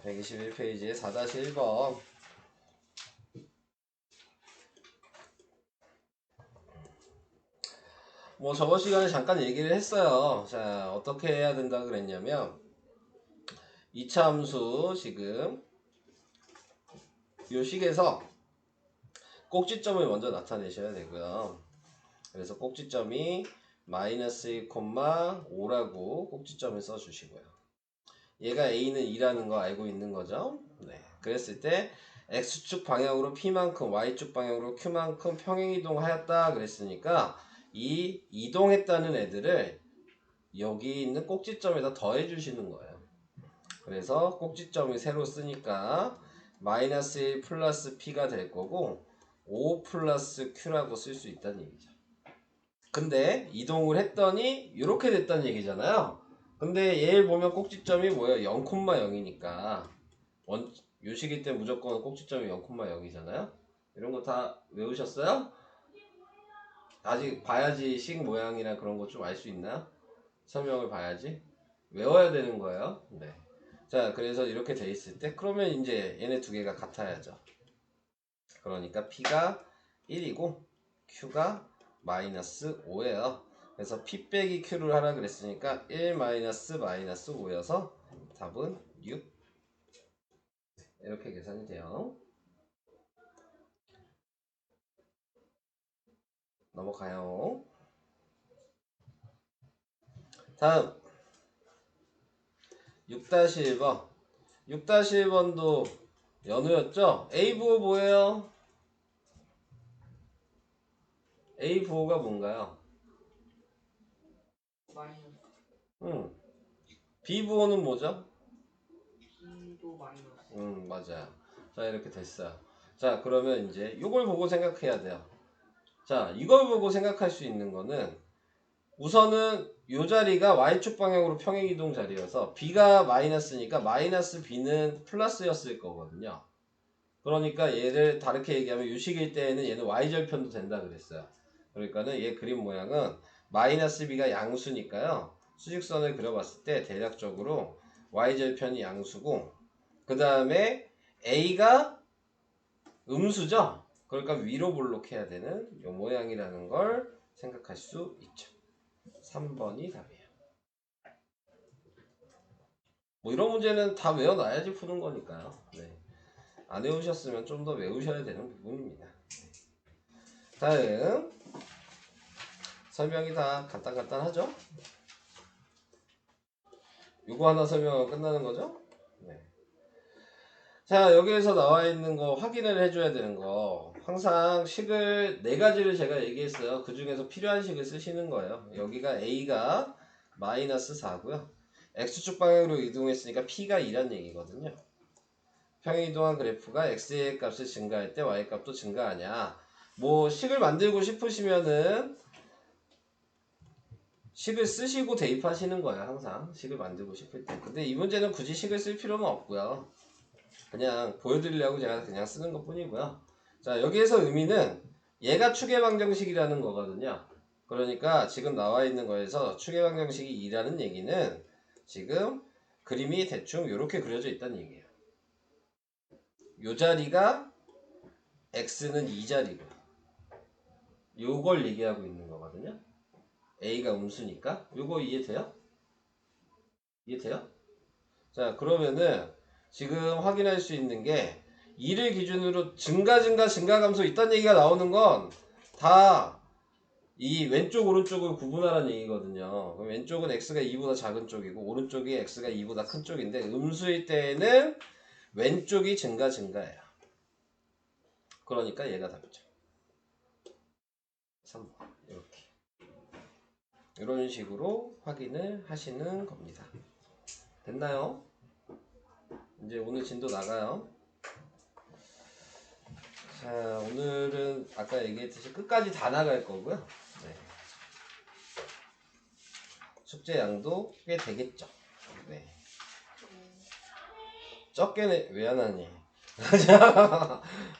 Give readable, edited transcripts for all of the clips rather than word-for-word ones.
121페이지에 4-1번. 뭐 저번 시간에 잠깐 얘기를 했어요. 자, 어떻게 해야 된다 그랬냐면 이차 함수 지금 요 식에서 꼭지점을 먼저 나타내셔야 되고요. 그래서 꼭지점이 마이너스 1,5라고 꼭지점을 써주시고요. 얘가 A는 2라는 거 알고 있는 거죠. 네. 그랬을 때 X축 방향으로 P만큼 Y축 방향으로 Q만큼 평행이동하였다 그랬으니까 이 이동했다는 애들을 여기 있는 꼭지점에다 더해 주시는 거예요. 그래서 꼭지점이 새로 쓰니까 마이너스 1 플러스 P가 될 거고 5 플러스 Q라고 쓸 수 있다는 얘기죠. 근데 이동을 했더니 이렇게 됐다는 얘기잖아요. 근데 얘를 보면 꼭지점이 뭐예요? 0,0이니까 요식일 때 무조건 꼭지점이 0,0이잖아요. 이런 거 다 외우셨어요? 아직 봐야지 식 모양이나 그런 거 좀 알 수 있나요? 설명을 봐야지. 외워야 되는 거예요. 네. 자, 그래서 이렇게 돼 있을 때 그러면 이제 얘네 두 개가 같아야죠. 그러니까 P가 1이고 Q가 마이너스 5예요. 그래서 P 빼기 Q를 하라 그랬으니까 1 마이너스 5여서 답은 6. 이렇게 계산이 돼요. 넘어가요. 다음 6-1번 6-1번도 연우였죠? A 부호 뭐예요? A 부호가 뭔가요? 마이너스. B 부호는 뭐죠? B도 마이너스. 맞아요. 자, 이렇게 됐어요. 자, 그러면 이제 이걸 보고 생각해야 돼요. 자, 이걸 보고 생각할 수 있는 거는 우선은 이 자리가 Y축 방향으로 평행이동 자리여서 B가 마이너스니까 마이너스 B는 플러스였을 거거든요. 그러니까 얘를 다르게 얘기하면 유식일 때에는 얘는 Y절편도 된다 그랬어요. 그러니까는 얘 그림 모양은 마이너스 B가 양수니까요. 수직선을 그려봤을 때 대략적으로 Y절편이 양수고 그 다음에 A가 음수죠. 그러니까 위로 볼록해야 되는 이 모양이라는 걸 생각할 수 있죠. 3번이 답이에요. 뭐 이런 문제는 다 외워놔야지 푸는 거니까요. 네. 안 외우셨으면 좀 더 외우셔야 되는 부분입니다. 다음 설명이 다 간단하죠? 이거 하나 설명하고 끝나는 거죠? 네. 자, 여기에서 나와 있는 거 확인을 해줘야 되는 거 항상 식을 4가지를 제가 얘기했어요. 그 중에서 필요한 식을 쓰시는 거예요. 여기가 A가 마이너스 4고요 X축 방향으로 이동했으니까 P가 2란 얘기거든요. 평행이동한 그래프가 X의 값이 증가할 때 Y 값도 증가하냐. 뭐 식을 만들고 싶으시면은 식을 쓰시고 대입하시는 거예요. 항상 식을 만들고 싶을 때. 근데 이 문제는 굳이 식을 쓸 필요는 없고요. 그냥 보여드리려고 제가 그냥 쓰는 것 뿐이고요. 자, 여기에서 의미는 얘가 추계방정식이라는 거거든요. 그러니까 지금 나와 있는 거에서 추계방정식이 2라는 얘기는 지금 그림이 대충 이렇게 그려져 있다는 얘기예요. 요 자리가 x는 이 자리고 요걸 얘기하고 있는 거거든요. a가 음수니까 요거 이해돼요? 이해돼요? 자, 그러면은 지금 확인할 수 있는 게 2를 기준으로 증가감소 있다는 얘기가 나오는 건 다 이 왼쪽 오른쪽을 구분하라는 얘기거든요. 그럼 왼쪽은 x가 2보다 작은 쪽이고 오른쪽이 x가 2보다 큰 쪽인데 음수일 때에는 왼쪽이 증가예요. 그러니까 얘가 답이죠. 3번 이렇게 이런 식으로 확인을 하시는 겁니다. 됐나요? 이제 오늘 진도 나가요. 자, 오늘은 아까 얘기했듯이 끝까지 다 나갈 거고요. 네. 숙제 양도 꽤 되겠죠. 네. 적게는 왜 안 하니?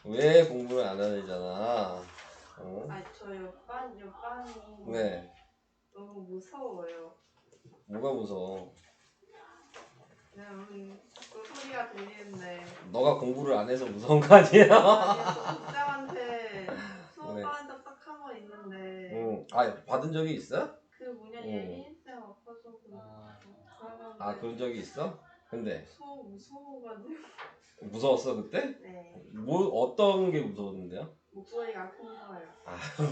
왜 공부를 안 하잖아. 아, 저 옆반이 네. 너무 무서워요. 뭐가 무서워? 자꾸 소리가 들리는데. 너가 공부를 안 해서 무서운 거 아니야? 국장한테 수업 네. 받은 적 딱 한 번 있는데. 아, 받은 적이 있어? 그 뭐냐 예인쌤 앞에서 그러면. 그런 적이 있어? 근데 무서워가지고. 무서웠어 그때? 네. 뭐 어떤 게 무서웠는데요? 목소리가 큰 거예요.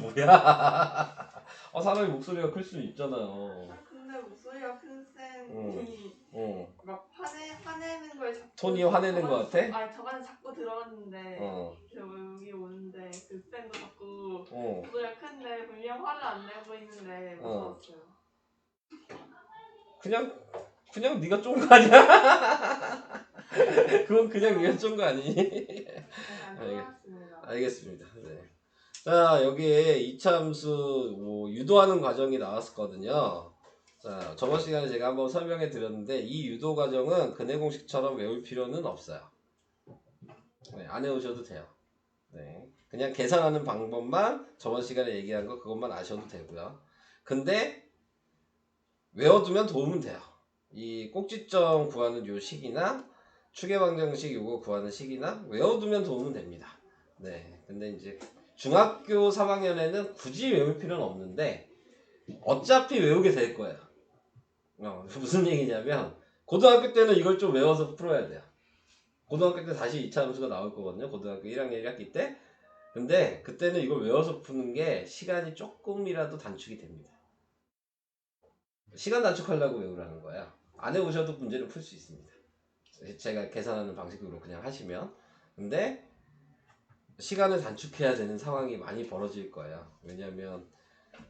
뭐야? 사람이 목소리가 클 수 있잖아요. 근데 목소리가 큰 쌤이 막 화내는 걸 자꾸. 톤이 화내는 거 같아? 저번에 자꾸 들었는데 여기 오는데 그 쌤도 자꾸 목소리가 큰데 분명 화를 안 내고 있는데 무서웠어요. 그냥 네가 쫀 거 아니야? 그건 그냥 네가 쫀 거 아니니? 알겠습니다. 네. 자, 여기에 이차함수 유도하는 과정이 나왔었거든요. 자, 저번 시간에 제가 한번 설명해 드렸는데 이 유도 과정은 근해 공식처럼 외울 필요는 없어요. 네, 안 외우셔도 돼요. 네, 그냥 계산하는 방법만 저번 시간에 얘기한 거 그것만 아셔도 되고요. 근데 외워두면 도움은 돼요. 이 꼭지점 구하는 요 식이나 추계방정식 요거 구하는 식이나 외워두면 도움은 됩니다. 네, 근데 이제 중학교 3학년에는 굳이 외울 필요는 없는데 어차피 외우게 될 거예요. 무슨 얘기냐면 고등학교 때는 이걸 좀 외워서 풀어야 돼요. 고등학교 때 다시 2차 함수가 나올 거거든요. 고등학교 1학년 1학기 때. 근데 그때는 이걸 외워서 푸는 게 시간이 조금이라도 단축이 됩니다. 시간 단축하려고 외우라는 거예요. 안 외우셔도 문제를 풀 수 있습니다. 제가 계산하는 방식으로 그냥 하시면. 근데 시간을 단축해야 되는 상황이 많이 벌어질 거예요. 왜냐면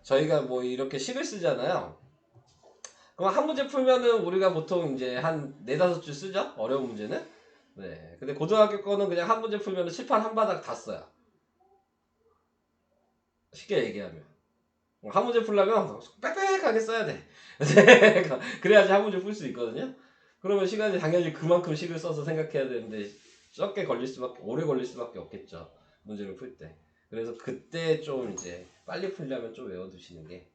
저희가 뭐 이렇게 식을 쓰잖아요. 그럼 한 문제 풀면은 우리가 보통 이제 한 4-5줄 쓰죠? 어려운 문제는. 네. 근데 고등학교 거는 그냥 한 문제 풀면은 칠판 한 바닥 다 써요. 쉽게 얘기하면. 한 문제 풀려면 빽빽하게 써야 돼. 그래야지 한 문제 풀 수 있거든요. 그러면 시간이 당연히 그만큼 식을 써서 생각해야 되는데 오래 걸릴 수밖에 없겠죠. 문제를 풀 때. 그래서 그때 좀 이제 빨리 풀려면 좀 외워두시는 게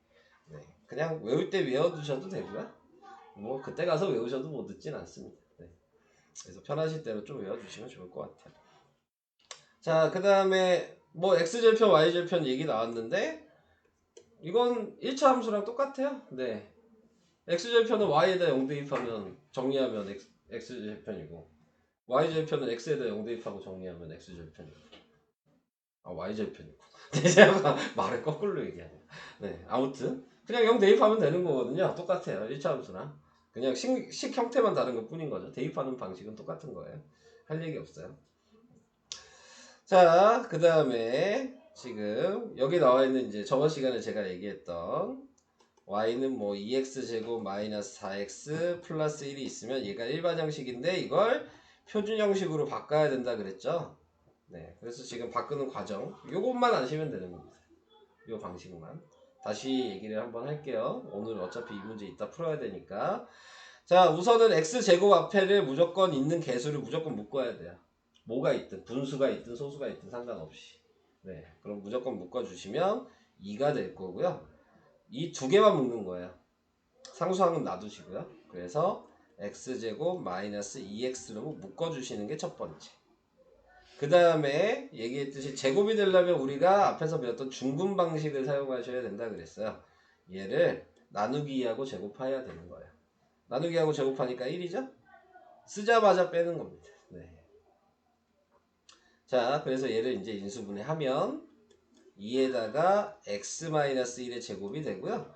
그냥 외울 때 외워두셔도 되고요. 뭐 그때 가서 외우셔도 못 듣진 않습니다. 그래서 편하실 대로 좀 외워두시면 좋을 것 같아요. 자, 그 다음에 뭐 x절편 y절편 얘기 나왔는데 이건 1차 함수랑 똑같아요. 네, x절편은 y에다 0 대입하면 정리하면 x절편이고 y절편은 x에다 0 대입하고 정리하면 x절편이고 y절편이고 제가 말을 거꾸로 얘기하네요. 네, 아무튼 그냥 0 대입하면 되는 거거든요. 똑같아요. 1차 함수랑 그냥 식 형태만 다른 것 뿐인 거죠. 대입하는 방식은 똑같은 거예요. 할 얘기 없어요. 자, 그 다음에 지금 여기 나와 있는 이제 저번 시간에 제가 얘기했던 y는 뭐 2x제곱 마이너스 4x 플러스 1이 있으면 얘가 일반형식인데 이걸 표준 형식으로 바꿔야 된다 그랬죠. 네, 그래서 지금 바꾸는 과정 요것만 아시면 되는 겁니다. 요 방식만 다시 얘기를 한번 할게요. 오늘 어차피 이 문제 이따 풀어야 되니까. 자, 우선은 x제곱 앞에를 무조건 있는 개수를 무조건 묶어야 돼요. 뭐가 있든 분수가 있든 소수가 있든 상관없이. 네, 그럼 무조건 묶어주시면 2가 될 거고요. 이 두 개만 묶는 거예요. 상수항은 놔두시고요. 그래서 x제곱 마이너스 2x로 묶어주시는 게 첫 번째. 그 다음에 얘기했듯이 제곱이 되려면 우리가 앞에서 배웠던 중분 방식을 사용하셔야 된다 그랬어요. 얘를 나누기하고 제곱해야 되는 거예요. 나누기하고 제곱하니까 1이죠? 쓰자마자 빼는 겁니다. 네. 자, 그래서 얘를 이제 인수분해하면 2에다가 x-1의 제곱이 되고요.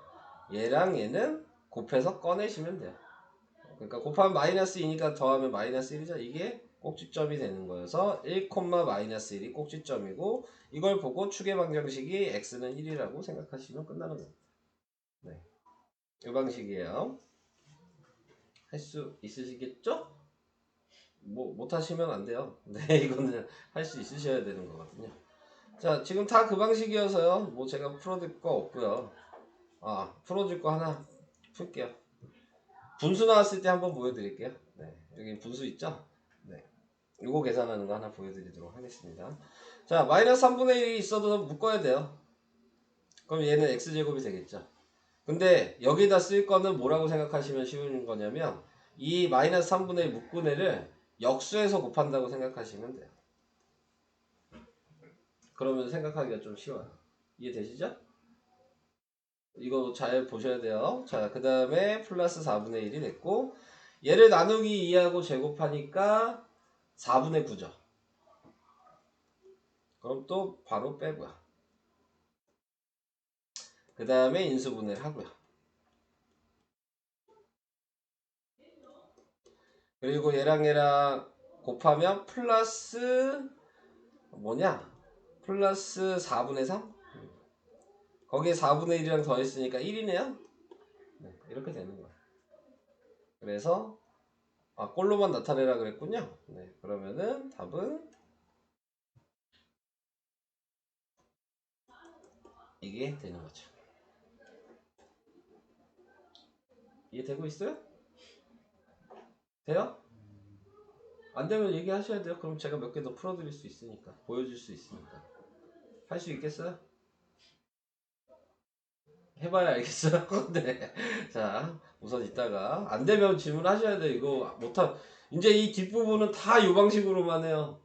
얘랑 얘는 곱해서 꺼내시면 돼요. 그러니까 곱하면 마이너스 2니까 더하면 마이너스 1이죠. 이게 꼭지점이 되는 거여서 1, 마이너스 1이 꼭지점이고 이걸 보고 추계방정식이 x는 1이라고 생각하시면 끝나는 겁니다. 네, 이 방식이에요. 할 수 있으시겠죠? 뭐 못하시면 안 돼요. 네, 이거는 할 수 있으셔야 되는 거거든요. 자, 지금 다 그 방식이어서요. 뭐 제가 풀어드릴 거 없고요. 풀어줄 거 하나 풀게요. 분수 나왔을 때 한번 보여드릴게요. 네, 여기 분수 있죠? 네, 이거 계산하는 거 하나 보여드리도록 하겠습니다. 자, 마이너스 3분의 1이 있어도 묶어야 돼요. 그럼 얘는 x제곱이 되겠죠. 근데 여기다 쓸 거는 뭐라고 생각하시면 쉬운 거냐면 이 마이너스 3분의 1 묶분해를 역수에서 곱한다고 생각하시면 돼요. 그러면 생각하기가 좀 쉬워요. 이해되시죠? 이거 잘 보셔야 돼요. 자, 그 다음에 플러스 4분의 1이 됐고, 얘를 나누기 2하고 제곱하니까 4분의 9죠. 그럼 또 바로 빼고요. 그 다음에 인수분해를 하고요. 그리고 얘랑 곱하면 플러스 뭐냐? 플러스 4분의 3? 거기에 4분의 1이랑 더했으니까 1이네요? 네, 이렇게 되는 거예요. 그래서 꼴로만 나타내라 그랬군요. 네, 그러면은 답은 이게 되는 거죠. 이해되고 있어요? 돼요? 안 되면 얘기하셔야 돼요. 그럼 제가 몇 개 더 풀어드릴 수 있으니까. 보여줄 수 있으니까. 할 수 있겠어요? 해봐야 알겠어요? 네. 자, 우선 이따가. 안 되면 질문하셔야 돼요. 이거 이제 이 뒷부분은 다 이 방식으로만 해요.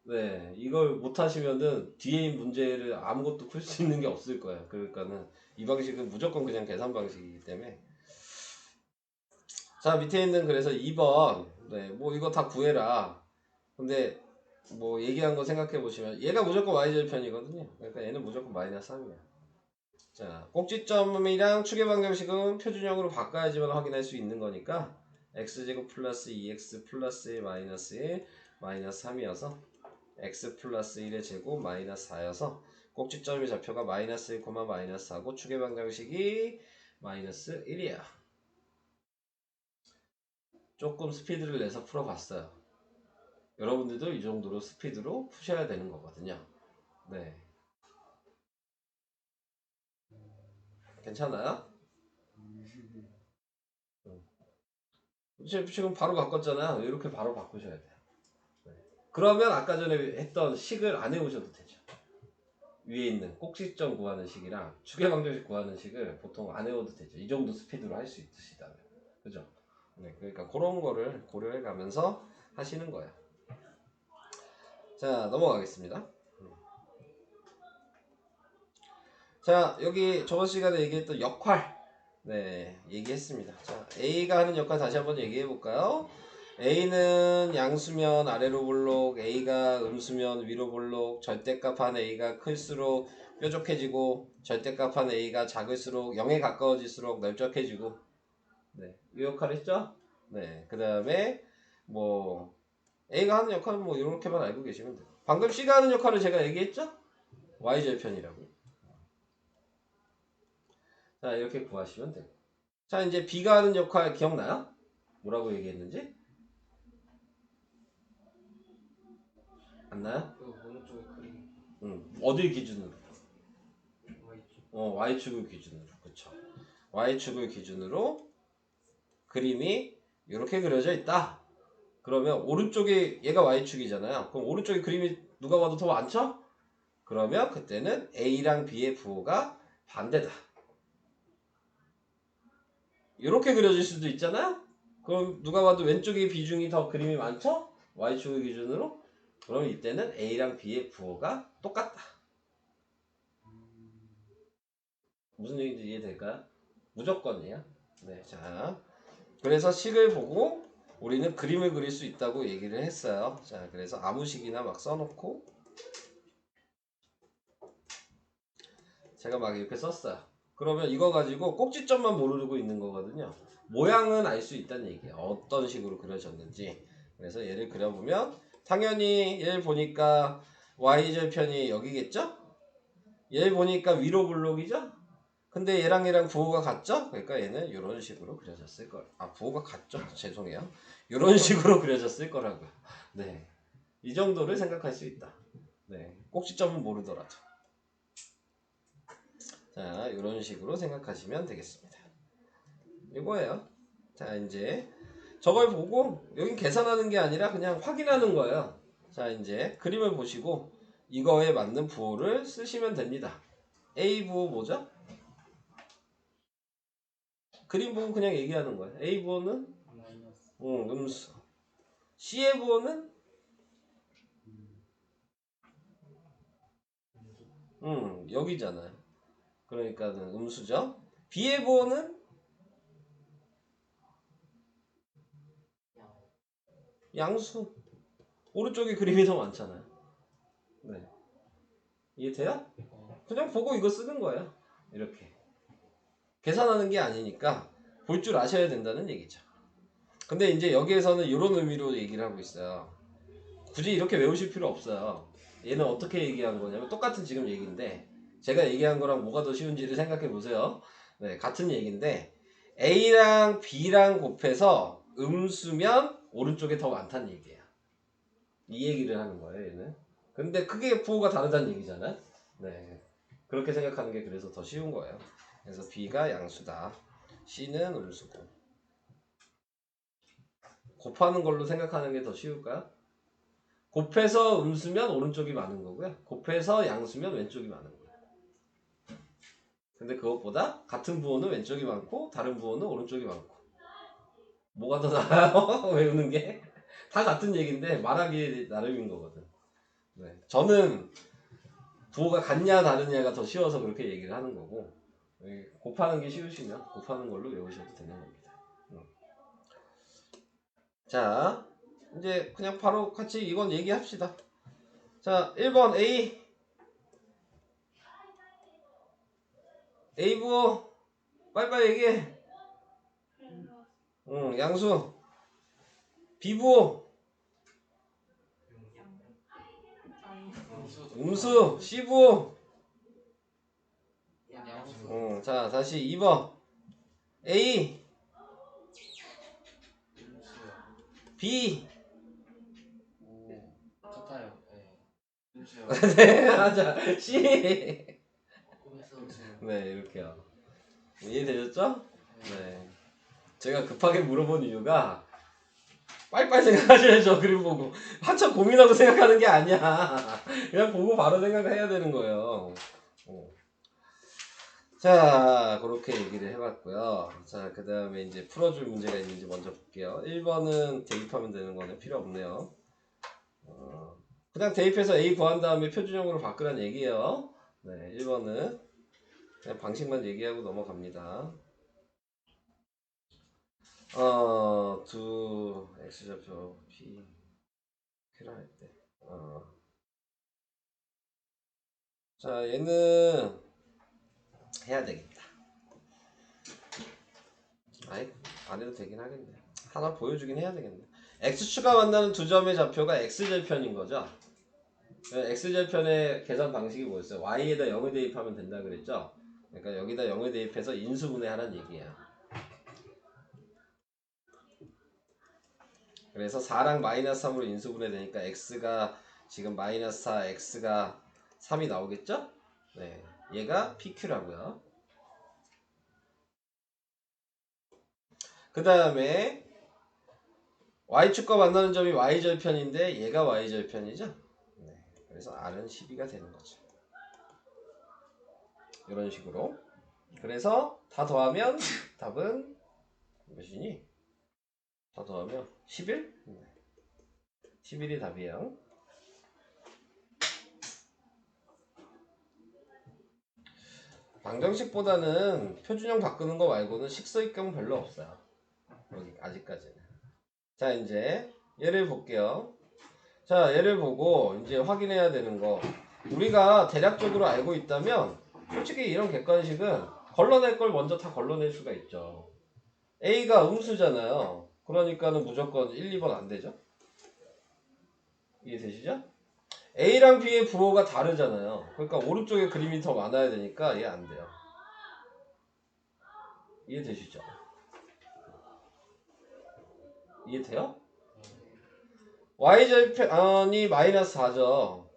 네. 이걸 못하시면은 뒤에 문제를 아무것도 풀 수 있는 게 없을 거예요. 그러니까는 이 방식은 무조건 그냥 계산 방식이기 때문에. 자, 밑에 있는 그래서 2번. 네. 뭐 이거 다 구해라. 근데 뭐 얘기한 거 생각해 보시면 얘가 무조건 y절편이거든요. 그러니까 얘는 무조건 마이너스 3이에요. 자, 꼭지점이랑 축의 방정식은 표준형으로 바꿔야지만 확인할 수 있는 거니까 x제곱 플러스 2x 플러스 1 마이너스 1 마이너스 3이어서 x 플러스 1의 제곱 마이너스 4여서 꼭지점의 좌표가 마이너스 1, 마이너스 4고 축의 방정식이 마이너스 1이에요. 조금 스피드를 내서 풀어봤어요. 여러분들도 이 정도로 스피드로 푸셔야 되는 거거든요. 네. 괜찮아요? 지금 바로 바꿨잖아요. 이렇게 바로 바꾸셔야 돼요. 네. 그러면 아까 전에 했던 식을 안 해오셔도 되죠. 위에 있는 꼭지점 구하는 식이랑 추계방정식 구하는 식을 보통 안 해오도 되죠. 이 정도 스피드로 할 수 있으시다면. 그죠? 네, 그러니까 그런 거를 고려해 가면서 하시는 거예요. 자, 넘어가겠습니다. 자, 여기 저번 시간에 얘기했던 역할. 네, 얘기했습니다. 자, A가 하는 역할 다시 한번 얘기해 볼까요? A는 양수면 아래로 볼록, A가 음수면 위로 볼록, 절대값한 A가 클수록 뾰족해지고, 절대값한 A가 작을수록 0에 가까워질수록 넓적해지고, 네, 이 역할 했죠? 네, 그 다음에 뭐 A가 하는 역할은 뭐 이렇게만 알고 계시면 돼요. 방금 C가 하는 역할을 제가 얘기했죠? Y절편이라고. 자, 이렇게 구하시면 돼요. 자, 이제 B가 하는 역할 기억나요? 뭐라고 얘기했는지? 안 나요? 어느 쪽에 그림? 어딜 기준으로? Y축. Y축을 기준으로. 그쵸. Y축을 기준으로 그림이 이렇게 그려져 있다. 그러면 오른쪽에 얘가 Y축이잖아요. 그럼 오른쪽에 그림이 누가 봐도 더 많죠? 그러면 그때는 A랑 B의 부호가 반대다. 이렇게 그려질 수도 있잖아요? 그럼 누가 봐도 왼쪽의 비중이 더 그림이 많죠? Y축을 기준으로? 그럼 이때는 A랑 B의 부호가 똑같다. 무슨 얘기인지 이해될까요? 무조건이에요. 네, 자, 그래서 식을 보고 우리는 그림을 그릴 수 있다고 얘기를 했어요. 자, 그래서 아무 식이나 막 써놓고 제가 막 이렇게 썼어요. 그러면 이거 가지고 꼭지점만 모르고 있는 거거든요. 모양은 알 수 있다는 얘기예요. 어떤 식으로 그려졌는지. 그래서 얘를 그려보면 당연히 얘를 보니까 Y절편이 여기겠죠? 얘를 보니까 위로 블록이죠? 근데 얘랑 부호가 같죠? 그러니까 얘는 이런 식으로 그려졌을 거예요. 부호가 같죠? 죄송해요. 이런 식으로 그려졌을 거라고요. 네, 이 정도를 생각할 수 있다. 네, 꼭지점은 모르더라도. 자, 이런 식으로 생각하시면 되겠습니다. 이거예요. 자, 이제 저걸 보고 여기 계산하는 게 아니라 그냥 확인하는 거예요. 자, 이제 그림을 보시고 이거에 맞는 부호를 쓰시면 됩니다. A 부호 뭐죠? 그림 보고 그냥 얘기하는 거예요. A 부호는 음수. C의 부호는 여기잖아요. 그러니까는 음수죠. B의 부호는 양수. 오른쪽에 그림이 더 많잖아요. 네. 이해돼요? 그냥 보고 이거 쓰는 거예요. 이렇게. 계산하는 게 아니니까 볼 줄 아셔야 된다는 얘기죠. 근데 이제 여기에서는 이런 의미로 얘기를 하고 있어요. 굳이 이렇게 외우실 필요 없어요. 얘는 어떻게 얘기한 거냐면 똑같은 지금 얘기인데 제가 얘기한 거랑 뭐가 더 쉬운지를 생각해 보세요. 네, 같은 얘기인데 A랑 B랑 곱해서 음수면 오른쪽에 더 많다는 얘기예요. 이 얘기를 하는 거예요, 얘는. 근데 크게 부호가 다르다는 얘기잖아요. 네, 그렇게 생각하는 게 그래서 더 쉬운 거예요. 그래서 B가 양수다. C는 음수고. 곱하는 걸로 생각하는 게 더 쉬울까요? 곱해서 음수면 오른쪽이 많은 거고요. 곱해서 양수면 왼쪽이 많은 거예요. 근데 그것보다 같은 부호는 왼쪽이 많고 다른 부호는 오른쪽이 많고. 뭐가 더 나아요? 외우는 게? 다 같은 얘기인데 말하기 나름인 거거든. 네. 저는 부호가 같냐 다르냐가 더 쉬워서 그렇게 얘기를 하는 거고 곱하는 게 쉬우시면 곱하는 걸로 외우셔도 되는 겁니다. 자, 이제 그냥 바로 같이 이건 얘기합시다. 자, 1번 A 부호 빨리빨리 얘기해. 양수. B 부호 음수. C 부호 양수. 자, 다시 2번 A 음수요. B 오. 같아요. 네. 음수요. 네, 맞아. C 음수요. 네, 이렇게요. 이해되셨죠? 네. 제가 급하게 물어본 이유가 빨리빨리 생각하셔야죠. 그림 보고 한참 고민하고 생각하는 게 아니야. 그냥 보고 바로 생각해야 되는 거예요. 자, 그렇게 얘기를 해봤고요. 자, 그 다음에 이제 풀어줄 문제가 있는지 먼저 볼게요. 1번은 대입하면 되는 거는 필요 없네요. 그냥 대입해서 A 구한 다음에 표준형으로 바꾸라는 얘기예요. 네, 1번은 그냥 방식만 얘기하고 넘어갑니다. 두 X좌표 P 필요할 때. 자, 얘는 해야 되겠다. 아이, 안 해도 되긴 하겠네. 하나 보여주긴 해야 되겠네. X축과 만나는 두 점의 좌표가 X절편인 거죠. X절편의 계산 방식이 뭐였어요? Y에다 0을 대입하면 된다 그랬죠? 그러니까 여기다 0을 대입해서 인수분해 하라는 얘기예요. 그래서 4랑 마이너스 3으로 인수분해 되니까 X가 지금 마이너스 4, X가 3이 나오겠죠? 네, 얘가 PQ라고요. 그 다음에 Y축과 만나는 점이 Y절편인데 얘가 Y절편이죠? 네, 그래서 R은 12가 되는 거죠. 이런 식으로. 그래서 다 더하면 답은 몇이니? 다 더하면 11? 11이 답이에요. 방정식보다는 표준형 바꾸는 거 말고는 식서익감은 별로 없어요. 여기 아직까지는. 자, 이제 얘를 볼게요. 자, 얘를 보고 이제 확인해야 되는 거. 우리가 대략적으로 알고 있다면 솔직히 이런 객관식은 걸러낼 걸 먼저 다 걸러낼 수가 있죠. A가 음수잖아요. 그러니까는 무조건 1, 2번 안 되죠? 이해되시죠? A랑 B의 부호가 다르잖아요. 그러니까 오른쪽에 그림이 더 많아야 되니까 얘 안 돼요. 이해되시죠? 이해돼요? Y절편이 마이너스 4죠.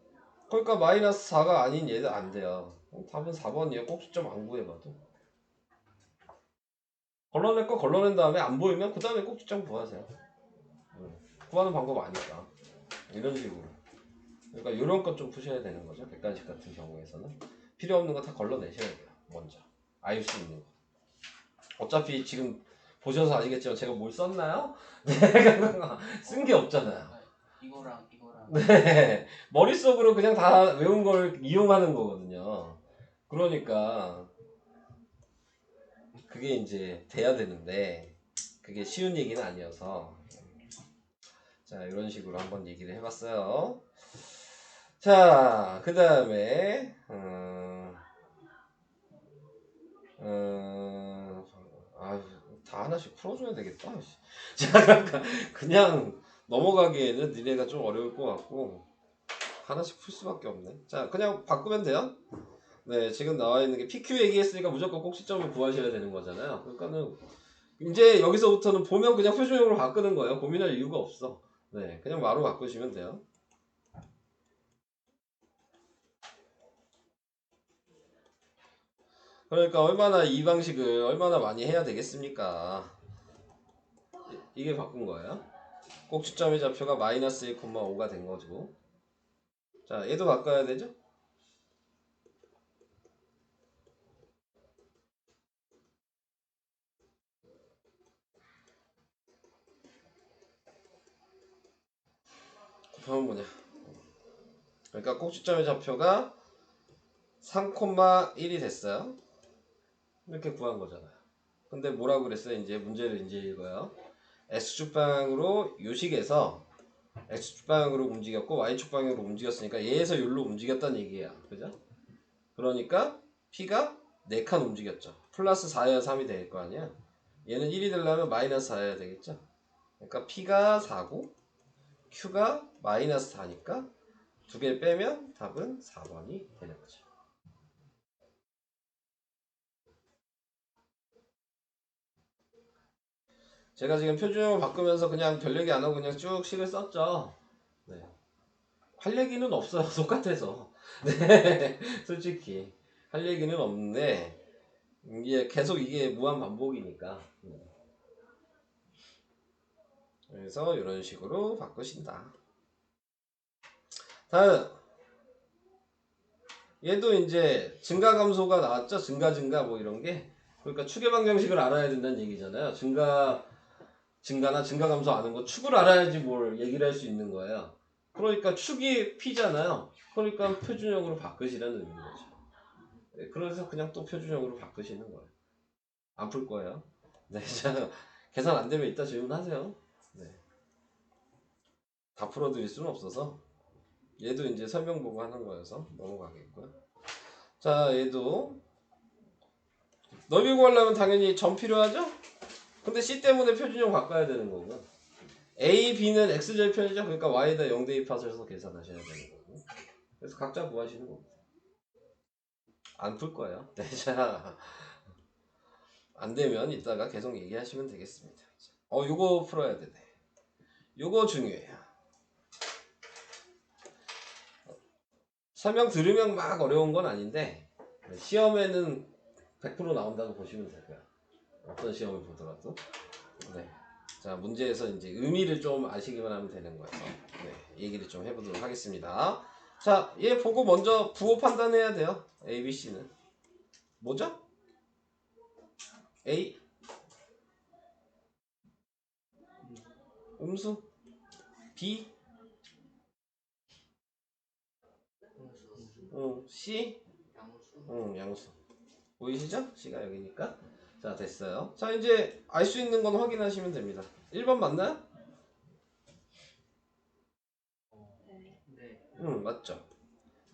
그러니까 마이너스 4가 아닌 얘도 안 돼요. 답은 4번이에요. 꼭지점 안 구해봐도. 걸러낼 거 걸러낸 다음에 안 보이면 그 다음에 꼭지점 구하세요. 구하는 방법 아니까. 이런 식으로. 그러니까 이런 것 좀 푸셔야 되는 거죠. 객관식 같은 경우에서는. 필요 없는 거 다 걸러내셔야 돼요. 먼저. 알 수 있는 거. 어차피 지금 보셔서 아시겠지만 제가 뭘 썼나요? 네, 쓴 게 없잖아요. 이거랑 이거랑. 네, 머릿속으로 그냥 다 외운 걸 이용하는 거거든요. 그러니까 그게 이제 돼야 되는데 그게 쉬운 얘기는 아니어서 자 이런 식으로 한번 얘기를 해봤어요. 자 그 다음에 아유 다 하나씩 풀어줘야 되겠다. 자 그냥 넘어가기에는 니네가 좀 어려울 것 같고 하나씩 풀 수밖에 없네. 자 그냥 바꾸면 돼요. 네 지금 나와 있는 게 PQ 얘기했으니까 무조건 꼭 시점을 구하셔야 되는 거잖아요. 그러니까는 이제 여기서부터는 보면 그냥 표준형으로 바꾸는 거예요. 고민할 이유가 없어. 네 그냥 바로 바꾸시면 돼요. 그러니까 얼마나 이 방식을 얼마나 많이 해야 되겠습니까? 이게 바꾼 거예요. 꼭지점의 좌표가 마이너스 1,5가 된 거죠. 자 얘도 바꿔야 되죠? 그러면 뭐냐? 그러니까 꼭지점의 좌표가 3,1이 됐어요. 이렇게 구한 거잖아요. 근데 뭐라고 그랬어요? 이제 문제를 이제 읽어요. X축 방향으로 요식에서 X축 방향으로 움직였고 Y축 방향으로 움직였으니까 얘에서 여기로 움직였다는 얘기야. 그죠? 그러니까 P가 4칸 움직였죠. 플러스 4여야 3이 될 거 아니야? 얘는 1이 되려면 마이너스 4여야 되겠죠? 그러니까 P가 4고 Q가 마이너스 4니까 두 개 빼면 답은 4번이 되는 거죠. 제가 지금 표준형을 바꾸면서 그냥 별 얘기 안 하고 그냥 쭉 식을 썼죠. 네. 할 얘기는 없어요. 똑같아서. 네. 솔직히. 할 얘기는 없는데, 이게 계속 이게 무한 반복이니까. 그래서 이런 식으로 바꾸신다. 다음. 얘도 이제 증가 감소가 나왔죠. 증가 뭐 이런 게. 그러니까 추계 방정식을 알아야 된다는 얘기잖아요. 증가나 증가 감소 아는 거 축을 알아야지 뭘 얘기를 할 수 있는 거예요. 그러니까 축이 P잖아요. 그러니까 표준형으로 바꾸시라는 의미인 거죠. 네, 그래서 그냥 또 표준형으로 바꾸시는 거예요. 안 풀 거예요. 네, 자, 계산 안 되면 이따 질문하세요. 네. 다 풀어드릴 수는 없어서 얘도 이제 설명 보고 하는 거여서 넘어가겠고요. 자, 얘도 넓이 구하려면 당연히 점 필요하죠? 근데 C 때문에 표준형 바꿔야 되는 거고 A, B는 X절편이죠. 그러니까 Y에다 0 대입하셔서 계산하셔야 되는 거고 그래서 각자 구하시는 겁니다. 안 풀 거예요. 네, 자, 안 되면 이따가 계속 얘기하시면 되겠습니다. 요거 풀어야 되네. 요거 중요해요. 설명 들으면 막 어려운 건 아닌데 시험에는 100% 나온다고 보시면 되고요. 어떤 시험을 보더라도. 네. 자, 문제에서 이제 의미를 좀 아시기만 하면 되는 거여서 네, 얘기를 좀 해보도록 하겠습니다. 자, 얘 보고 먼저 부호 판단해야 돼요. A, B, C는 뭐죠? A 음수 B C 양수 보이시죠? C가 여기니까 자 됐어요. 자 이제 알 수 있는 건 확인하시면 됩니다. 1번 맞나요? 네. 맞죠.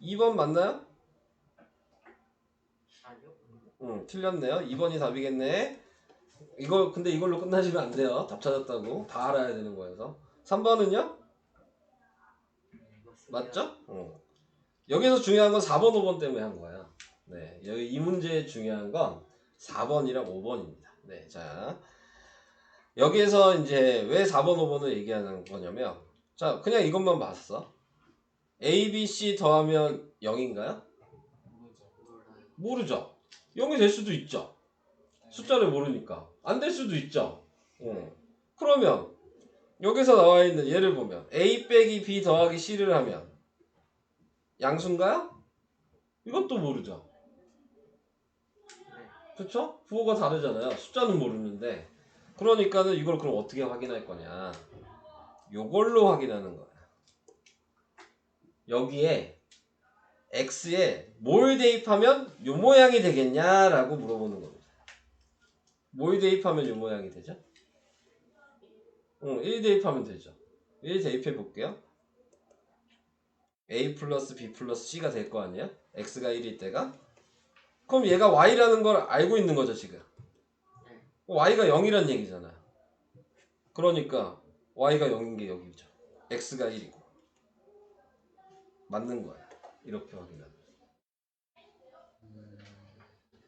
2번 맞나요? 아니요. 틀렸네요. 2번이 답이겠네. 근데 이걸로 끝나시면 안 돼요. 답 찾았다고 다 알아야 되는 거여서. 3번은요? 맞죠? 여기서 중요한 건 4번, 5번 때문에 한 거예요. 네, 여기 이 문제의 중요한 건 4번이랑 5번입니다. 네, 자 여기에서 이제 왜 4번, 5번을 얘기하는 거냐면 자 그냥 이것만 봤어. A, B, C 더하면 0인가요? 모르죠. 0이 될 수도 있죠. 숫자를 모르니까 안 될 수도 있죠. 그러면 여기서 나와 있는 예를 보면 A 빼기 B 더하기 C를 하면 양수인가요? 이것도 모르죠. 그쵸? 부호가 다르잖아요. 숫자는 모르는데 그러니까는 이걸 그럼 어떻게 확인할 거냐? 요걸로 확인하는 거야. 여기에 x에 뭘 대입하면 요 모양이 되겠냐라고 물어보는 겁니다. 뭘 대입하면 요 모양이 되죠? 1 대입하면 되죠. 1 대입해 볼게요. a 플러스 b 플러스 c가 될 거 아니야? x가 1일 때가. 그럼 얘가 y라는 걸 알고 있는 거죠 지금. y가 0이란 얘기잖아요. 그러니까 y가 0인 게 여기죠. x가 1이고. 맞는 거야. 이렇게 확인하면.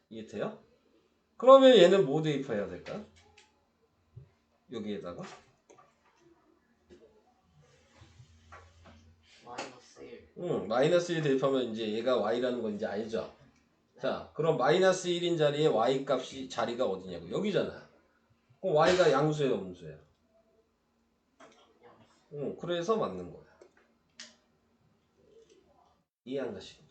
이해돼요? 그러면 얘는 뭐 대입해야 될까? 여기에다가 마이너스 1 대입하면 이제 얘가 y라는 건 이제 알죠? 자, 그럼 마이너스 1인 자리에 y 값이 자리가 어디냐고. 여기잖아. 그럼 y가 양수예요, 음수예요? 그래서 맞는 거야. 이해 안 가시고.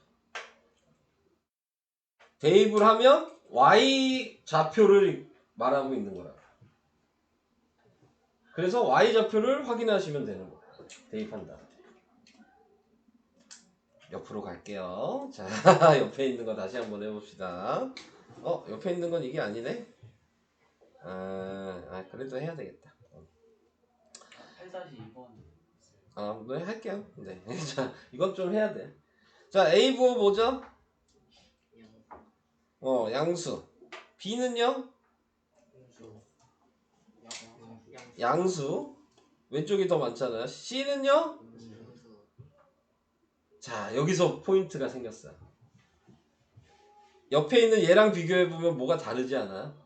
대입을 하면 y 좌표를 말하고 있는 거라. 그래서 y 좌표를 확인하시면 되는 거야. 대입한다. 옆으로 갈게요. 자, 옆에 있는 거 다시 한번 해봅시다. 옆에 있는 건 이게 아니네? 그래도 해야 되겠다. 8-2번. 네, 할게요. 네. 자, 이건 좀 해야 돼. 자, A 부호 뭐죠? 양수. B는요? 양수. 왼쪽이 더 많잖아요. C는요? 자, 여기서 포인트가 생겼어요. 옆에 있는 얘랑 비교해보면 뭐가 다르지 않아요?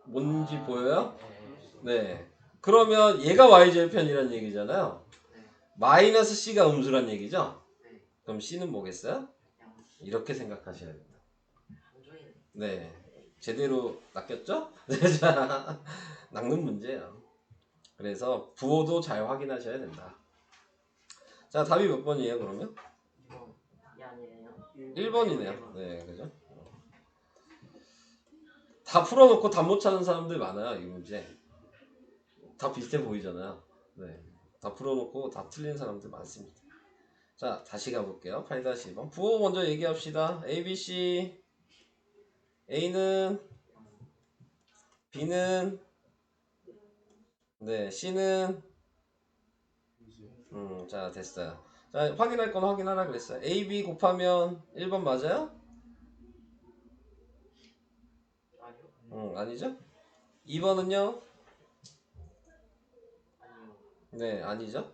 뭔지 보여요? 네. 그러면 얘가 y절편이란 얘기잖아요. 마이너스 C가 음수란 얘기죠? 그럼 C는 뭐겠어요? 이렇게 생각하셔야 됩니다. 네. 제대로 낚였죠? 네, 자, 낚는 문제예요. 그래서 부호도 잘 확인하셔야 된다. 자, 답이 몇 번이에요, 그러면? 1번이네요. 네, 그죠? 다 풀어놓고 답 못 찾는 사람들 많아요, 이 문제. 다 비슷해 보이잖아요. 네. 다 풀어놓고 다 틀린 사람들 많습니다. 자, 다시 가볼게요. 8-1번. 부호 먼저 얘기합시다. A, B, C. A는, B는, 네, C는, 자, 됐어요. 자, 확인할 건 확인하라 그랬어요. A, B 곱하면 1번 맞아요? 아니죠? 2번은요? 네, 아니죠?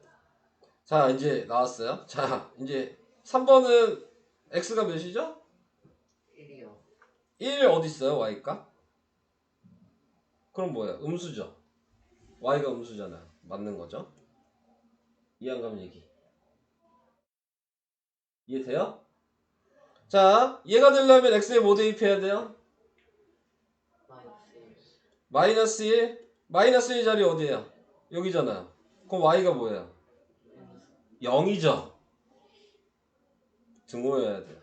자, 이제 나왔어요. 자, 이제 3번은 X가 몇이죠? 1 어디 있어요? Y가? 그럼 뭐야? 음수죠. Y가 음수잖아. 맞는 거죠? 이해 안 가면 얘기. 이해돼요? 자, 얘가 되려면 X에 뭐 대입해야 돼요? 마이너스 1. 마이너스 1 자리 어디에요? 여기잖아. 그럼 Y가 뭐예요? 0이죠. 등호여야 돼요.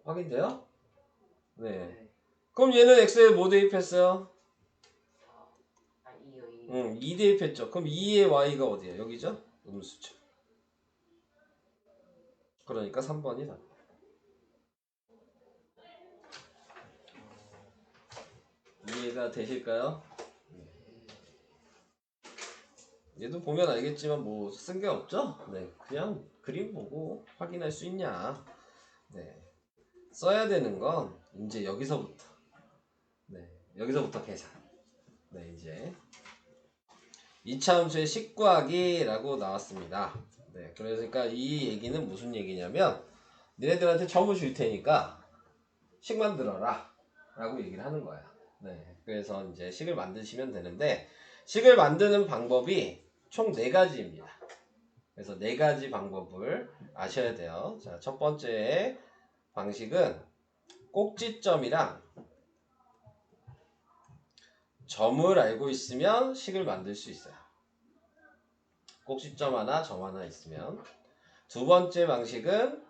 확인돼요? 네. 그럼 얘는 X에 뭐 대입했어요? 2 대입했죠. 그럼 2의 Y가 어디에요? 여기죠? 음수죠. 그러니까 3번이다. 이해가 되실까요? 얘도 보면 알겠지만 뭐 쓴 게 없죠? 네, 그냥 그림 보고 확인할 수 있냐. 네, 써야 되는 건 이제 여기서부터. 네, 여기서부터 계산. 네, 이제 2차 함수의 식구하기라고 나왔습니다. 네, 그러니까 이 얘기는 무슨 얘기냐면 니네들한테 점을 줄 테니까 식 만들어라 라고 얘기를 하는 거야. 네, 그래서 이제 식을 만드시면 되는데 식을 만드는 방법이 총 4가지입니다. 그래서 4가지 방법을 아셔야 돼요. 자, 첫 번째 방식은 꼭지점이랑 점을 알고 있으면 식을 만들 수 있어요. 꼭지점 하나, 점 하나 있으면. 두 번째 방식은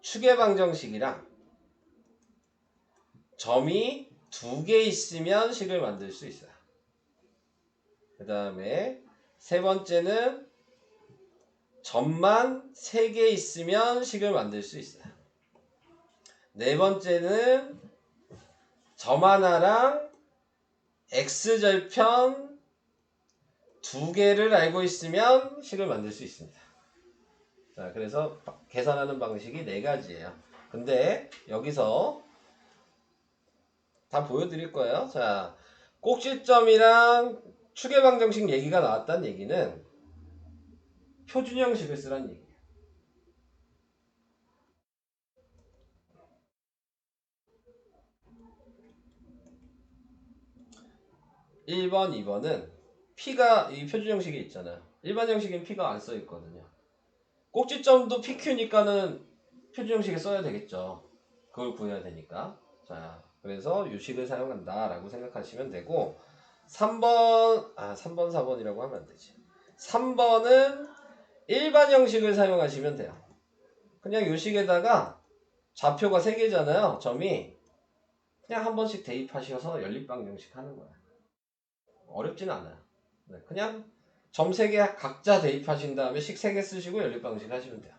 추계방정식이랑 점이 2개 있으면 식을 만들 수 있어요. 그 다음에 세 번째는 점만 3개 있으면 식을 만들 수 있어요. 네 번째는 점 하나랑 x절편 2개를 알고 있으면 식을 만들 수 있습니다. 자, 그래서 계산하는 방식이 4가지예요. 근데 여기서 다 보여드릴 거예요. 자, 꼭지점이랑 추계방정식 얘기가 나왔다는 얘기는 표준 형식을 쓰라는 얘기예요. 1번, 2번은 P가 이 표준 형식에 있잖아요. 일반 형식엔 P가 안 써 있거든요. 꼭지점도 PQ니까는 표준 형식에 써야 되겠죠. 그걸 구해야 되니까. 자, 그래서 유식을 사용한다 라고 생각하시면 되고 3번, 4번이라고 하면 안 되지. 3번은 일반 형식을 사용하시면 돼요. 그냥 유식에다가 좌표가 3개잖아요. 점이. 그냥 한 번씩 대입하셔서 연립방정식 하는 거예요. 어렵지는 않아요. 네, 그냥 점 3개 각자 대입하신 다음에 식 3개 쓰시고 연립방정식 하시면 돼요.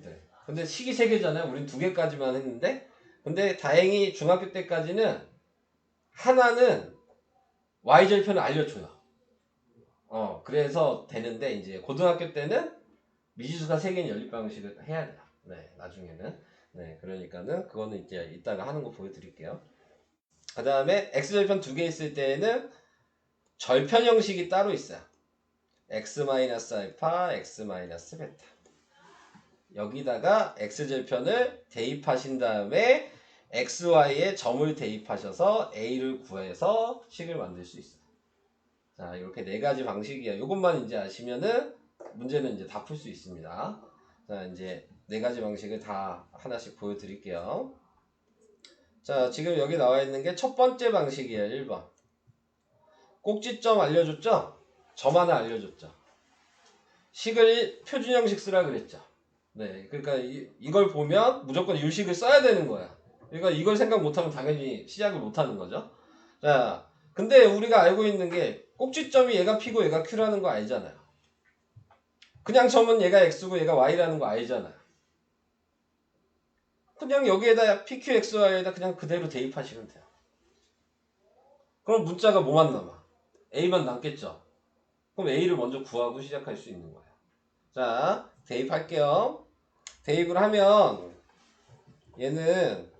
네. 근데 식이 3개잖아요. 우린 2개까지만 했는데 근데 다행히 중학교 때까지는 하나는 y절편을 알려줘요. 그래서 되는데 이제 고등학교 때는 미지수가 3개는 연립방정식을 해야 돼요. 네, 나중에는. 네, 그러니까는 그거는 이제 이따가 하는 거 보여드릴게요. 그 다음에 x절편 2개 있을 때에는 절편 형식이 따로 있어요. x-알파, x-베타. 여기다가 x절편을 대입하신 다음에 xy에 점을 대입하셔서 a를 구해서 식을 만들 수 있어요. 자, 이렇게 4가지 방식이에요. 이것만 이제 아시면은 문제는 이제 다 풀 수 있습니다. 자, 이제 4가지 방식을 다 하나씩 보여드릴게요. 자, 지금 여기 나와 있는 게 첫 번째 방식이에요. 1번. 꼭지점 알려줬죠? 점 하나 알려줬죠? 식을 표준 형식 쓰라 그랬죠? 네, 그러니까 이걸 보면 무조건 유식을 써야 되는 거야. 그러니까 이걸 생각 못하면 당연히 시작을 못하는 거죠. 자, 근데 우리가 알고 있는 게 꼭지점이 얘가 P고 얘가 Q라는 거 알잖아요. 그냥 점은 얘가 X고 얘가 Y라는 거 알잖아요. 그냥 여기에다 PQ, XY에다 그냥 그대로 대입하시면 돼요. 그럼 문자가 뭐만 남아? A만 남겠죠? 그럼 A를 먼저 구하고 시작할 수 있는 거예요. 자, 대입할게요. 대입을 하면 얘는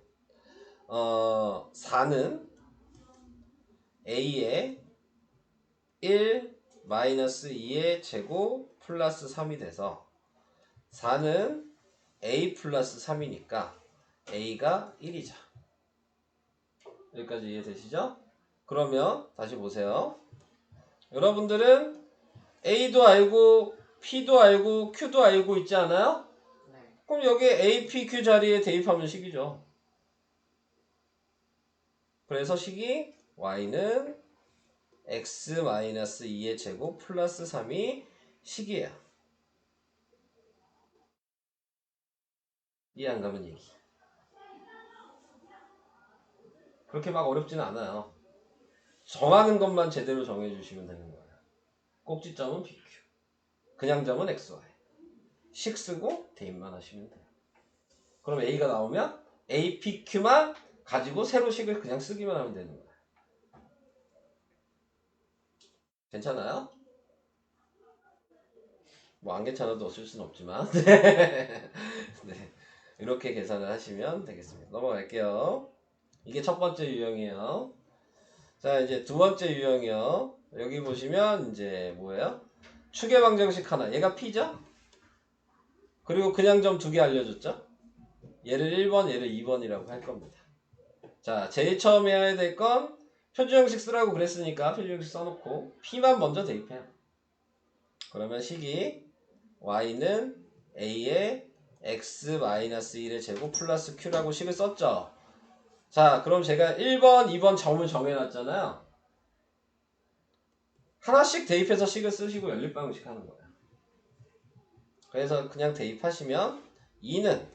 4는 A의 1 마이너스 2의 제곱 플러스 3이 돼서 4는 A 플러스 3이니까 A가 1이죠. 여기까지 이해되시죠? 그러면 다시 보세요. 여러분들은 A도 알고 P도 알고 Q도 알고 있지 않아요? 네. 그럼 여기 A, P, Q 자리에 대입하면 식이죠. 그래서 식이 Y는 x-2의 제곱 플러스 3이 식이에요. 이해 안 가면 얘기. 그렇게 막 어렵지는 않아요. 정하는 것만 제대로 정해주시면 되는 거예요. 꼭지점은 PQ, 그냥 점은 XY. 식 쓰고 대입만 하시면 돼요. 그럼 A가 나오면 A, PQ만 가지고 세로 식을 그냥 쓰기만 하면 되는 거예요. 괜찮아요? 뭐 안 괜찮아도 쓸 수는 없지만 네. 이렇게 계산을 하시면 되겠습니다. 넘어갈게요. 이게 첫 번째 유형이에요. 자, 이제 두 번째 유형이요. 여기 보시면 이제 뭐예요? 추계방정식 하나. 얘가 P죠? 그리고 그냥 점 2개 알려줬죠? 얘를 1번, 얘를 2번이라고 할 겁니다. 자, 제일 처음에 해야 될 건 표준형식 쓰라고 그랬으니까 표준형식 써놓고 P만 먼저 대입해요. 그러면 식이 Y는 A의 x-1의 제곱 플러스 Q라고 식을 썼죠? 자, 그럼 제가 1번, 2번 점을 정해놨잖아요. 하나씩 대입해서 식을 쓰시고 연립방정식 하는 거예요. 그래서 그냥 대입하시면 2는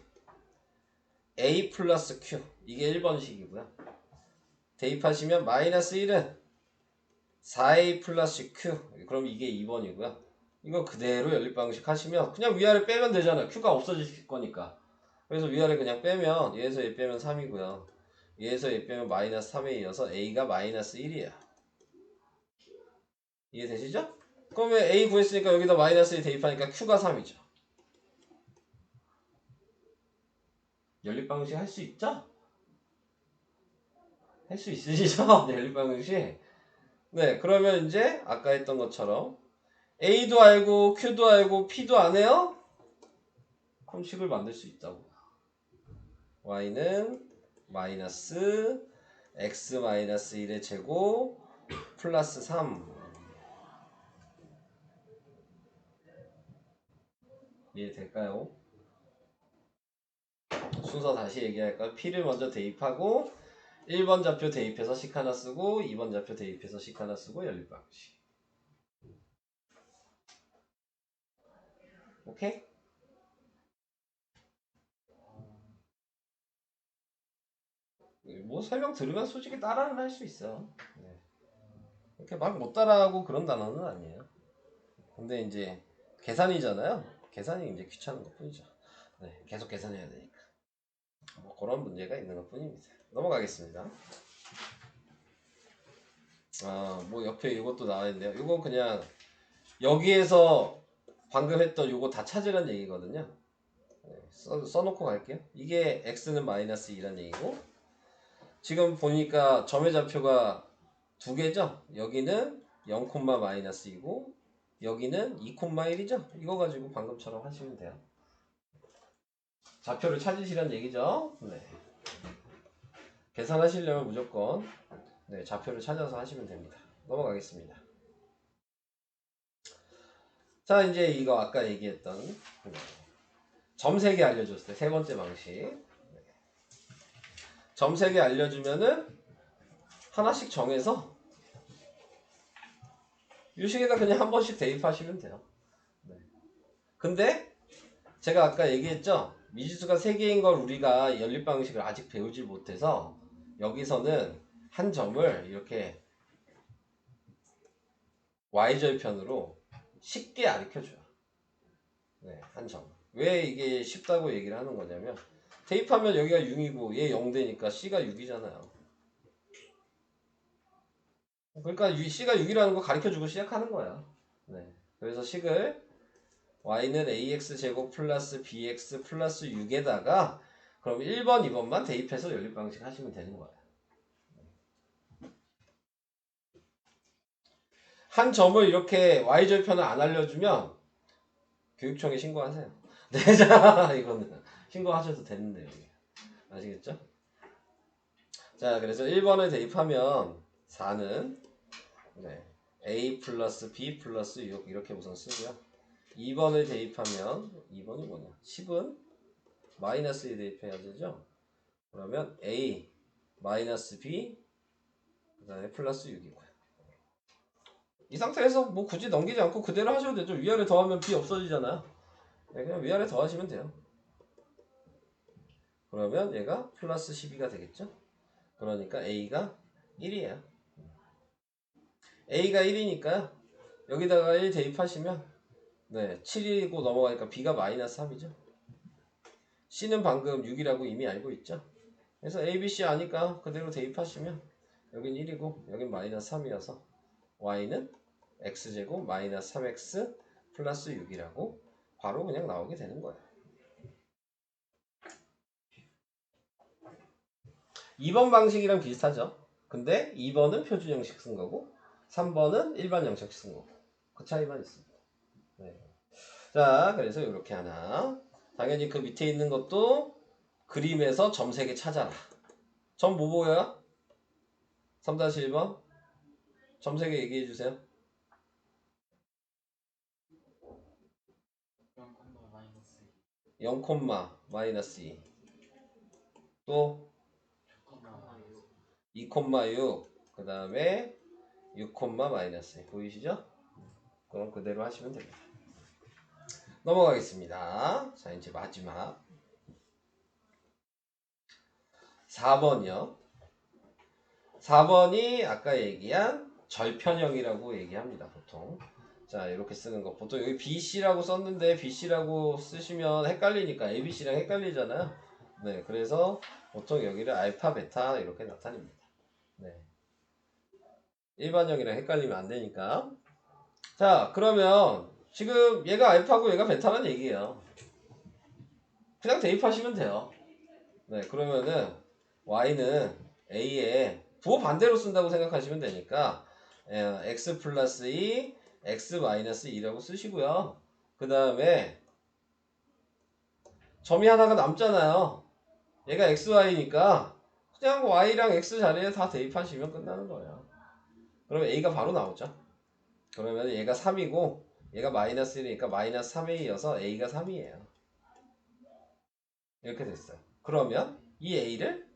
A 플러스 Q, 이게 1번식이고요. 대입하시면 마이너스 1은 4a 플러스 q. 그럼 이게 2번이고요. 이거 그대로 연립방식 하시면 그냥 위아래 빼면 되잖아요. q가 없어질 거니까. 그래서 위아래 그냥 빼면 얘에서 얘 빼면 3이고요. 얘에서 얘 빼면 마이너스 3에 이어서 a가 마이너스 1이에요. 이해되시죠? 그러면 a 구했으니까 여기다 마이너스 1 대입하니까 q가 3이죠. 연립방식 할 수 있죠? 할 수 있으시죠? 네, 연립방식. 네, 그러면 이제 아까 했던 것처럼 a도 알고 q도 알고 p도 안 해요? 그럼 식을 만들 수 있다고. y는 마이너스 x 마이너스 1의 제곱 플러스 3. 이해될까요? 순서 다시 얘기할까요? p를 먼저 대입하고 1번 좌표 대입해서 식 하나 쓰고 2번 좌표 대입해서 식 하나 쓰고 연립방식. 오케이? 뭐 설명 들으면 솔직히 따라는 할 수 있어. 네. 이렇게 막 못 따라하고 그런 단어는 아니에요. 근데 이제 계산이잖아요. 계산이 이제 귀찮은 것 뿐이죠. 네, 계속 계산해야 되니까. 뭐 그런 문제가 있는 것 뿐입니다. 넘어가겠습니다. 뭐 옆에 이것도 나와 있네요. 이거 그냥 여기에서 방금 했던 이거 다 찾으란 얘기거든요. 네, 써놓고 갈게요. 이게 x는 마이너스 2란 얘기고, 지금 보니까 점의 좌표가 두 개죠. 여기는 0, 마이너스 2고 여기는 2, 1이죠. 이거 가지고 방금처럼 하시면 돼요. 좌표를 찾으시란 얘기죠. 네. 계산하시려면 무조건 네, 좌표를 찾아서 하시면 됩니다. 넘어가겠습니다. 자, 이제 이거 아까 얘기했던 점 3개 알려줬을 때 세 번째 방식. 점 3개 알려주면은 하나씩 정해서 유식에다 그냥 한 번씩 대입하시면 돼요. 네. 근데 제가 아까 얘기했죠. 미지수가 3개인 걸 우리가 연립방식을 아직 배우지 못해서 여기서는 한 점을 이렇게 y절편으로 쉽게 가르쳐줘요. 네, 한 점. 왜 이게 쉽다고 얘기를 하는 거냐면 대입하면 여기가 6이고 얘 0 되니까 c가 6이잖아요. 그러니까 c가 6이라는 거 가르쳐주고 시작하는 거야. 네. 그래서 식을 y는 ax제곱 플러스 bx 플러스 6에다가 그럼 1번, 2번만 대입해서 연립방식 하시면 되는 거예요. 한 점을 이렇게 y절편을 안 알려주면 교육청에 신고하세요. 네, 자, 이거는 신고하셔도 되는데요. 아시겠죠? 자, 그래서 1번을 대입하면 4는 네, a 플러스 b 플러스 6 이렇게 우선 쓰고요. 2번을 대입하면 2번이 뭐냐? 10은 마이너스에 대입해야 되죠? 그러면 a 마이너스 b 그 다음에 플러스 6이고요. 이 상태에서 뭐 굳이 넘기지 않고 그대로 하셔도 되죠. 위아래 더하면 b 없어지잖아요. 네, 그냥 위아래 더하시면 돼요. 그러면 얘가 플러스 12가 되겠죠? 그러니까 a가 1이에요. a가 1이니까 여기다가 1 대입하시면 네, 7이고 넘어가니까 b가 마이너스 3이죠. c는 방금 6이라고 이미 알고 있죠. 그래서 a, b, c 아니까 그대로 대입하시면 여긴 1이고 여긴 마이너스 3이어서 y는 x제곱 마이너스 3x 플러스 6이라고 바로 그냥 나오게 되는 거예요. 2번 방식이랑 비슷하죠. 근데 2번은 표준 형식 쓴 거고 3번은 일반 형식 쓴 거고 그 차이만 있습니다. 네. 자, 그래서 이렇게 하나. 당연히 그 밑에 있는 것도 그림에서 점 3개 찾아라. 점 뭐 보여요? 3-1번 점 3개 얘기해 주세요. 0, 마이너스 2 또 2, 6 그 다음에 6, 마이너스 2 보이시죠? 그럼 그대로 하시면 됩니다. 넘어가겠습니다. 자, 이제 마지막 4번이요. 4번이 아까 얘기한 절편형이라고 얘기합니다. 보통. 자, 이렇게 쓰는 거. 보통 여기 BC라고 썼는데 BC라고 쓰시면 헷갈리니까 ABC랑 헷갈리잖아요. 네, 그래서 보통 여기를 알파, 베타 이렇게 나타냅니다. 네. 일반형이랑 헷갈리면 안 되니까. 자, 그러면 지금 얘가 알파고 얘가 베타란 얘기예요. 그냥 대입하시면 돼요. 네, 그러면은 y는 a에 부호 반대로 쓴다고 생각하시면 되니까 x 플러스 2, x 마이너스 2라고 쓰시고요. 그 다음에 점이 하나가 남잖아요. 얘가 xy니까 그냥 y랑 x 자리에 다 대입하시면 끝나는 거예요. 그러면 a가 바로 나오죠. 그러면 얘가 3이고 얘가 마이너스 1이니까 마이너스 3a여서 a가 3이에요. 이렇게 됐어요. 그러면 이 a를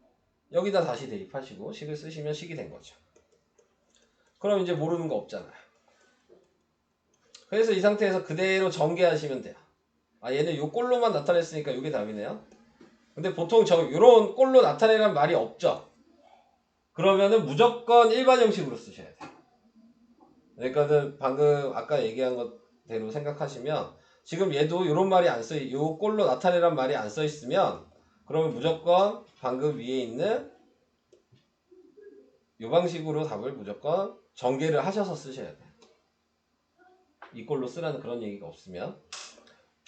여기다 다시 대입하시고 식을 쓰시면 식이 된 거죠. 그럼 이제 모르는 거 없잖아요. 그래서 이 상태에서 그대로 전개하시면 돼요. 아, 얘는 요 꼴로만 나타냈으니까 이게 답이네요. 근데 보통 요런 꼴로 나타내란 말이 없죠. 그러면은 무조건 일반 형식으로 쓰셔야 돼요. 그러니까는 방금 아까 얘기한 것대로 생각하시면 지금 얘도 요런 말이 안 써, 요 꼴로 나타내란 말이 안 써 있으면 그러면 무조건 방금 위에 있는 요 방식으로 답을 무조건 전개를 하셔서 쓰셔야 돼요. 이 꼴로 쓰라는 그런 얘기가 없으면.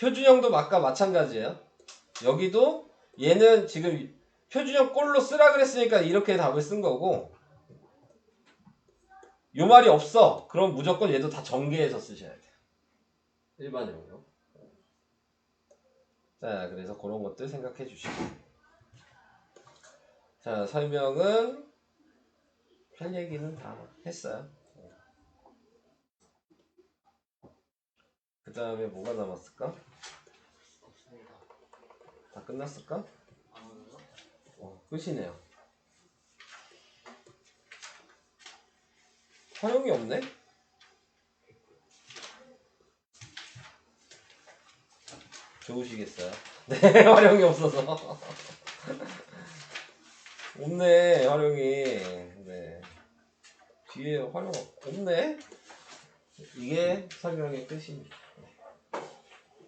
표준형도 아까 마찬가지예요. 여기도 얘는 지금 표준형 꼴로 쓰라 그랬으니까 이렇게 답을 쓴 거고 요 말이 없어. 그럼 무조건 얘도 다 전개해서 쓰셔야 돼요. 일반형으로. 자, 그래서 그런 것들 생각해 주시고. 자, 설명은 할 얘기는 다 했어요. 그 다음에 뭐가 남았을까? 다 끝났을까? 끝이네요. 활용이 없네? 좋으시겠어요? 네, 활용이 없어서. 없네, 활용이. 네. 뒤에 활용 없네? 이게 설명의 끝입니다.